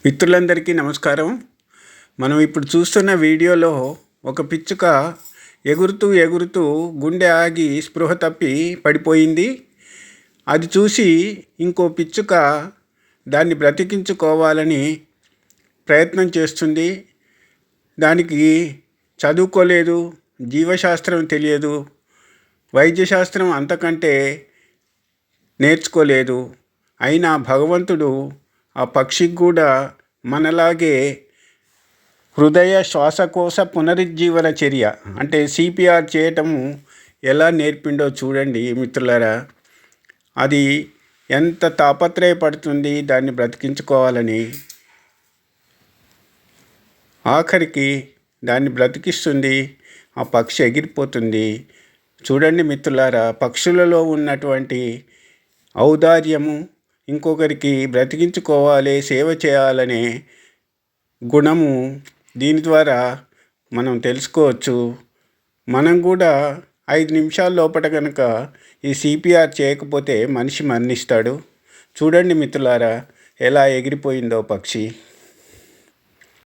మిత్రులందరికీ నమస్కారం. మనం ఇప్పుడు చూస్తున్న వీడియోలో ఒక పిచ్చుక ఎగురుతూ ఎగురుతూ గుండె ఆగి స్పృహ తప్పి పడిపోయింది. అది చూసి ఇంకో పిచ్చుక దాన్ని బ్రతికించుకోవాలని ప్రయత్నం చేస్తుంది. దానికి చదువుకోలేదు, జీవశాస్త్రం తెలియదు, వైద్యశాస్త్రం అంతకంటే నేర్చుకోలేదు. అయినా భగవంతుడు ఆ పక్షికి కూడా మనలాగే హృదయ శ్వాసకోశ పునరుజ్జీవన చర్య అంటే సిపిఆర్ చేయటము ఎలా నేర్పిండో చూడండి మిత్రులారా. అది ఎంత తాపత్రయపడుతుంది దాన్ని బ్రతికించుకోవాలని. ఆఖరికి దాన్ని బ్రతికిస్తుంది. ఆ పక్షి ఎగిరిపోతుంది. చూడండి మిత్రులారా, పక్షులలో ఉన్నటువంటి ఔదార్యము, ఇంకొకరికి బ్రతికించుకోవాలి, సేవ చేయాలనే గుణము దీని ద్వారా మనం తెలుసుకోవచ్చు. మనం కూడా 5 నిమిషాల లోపల కనుక ఈ సిపిఆర్ చేయకపోతే మనిషి మరణిస్తాడు. చూడండి మిత్రులారా, ఎలా ఎగిరిపోయిందో పక్షి.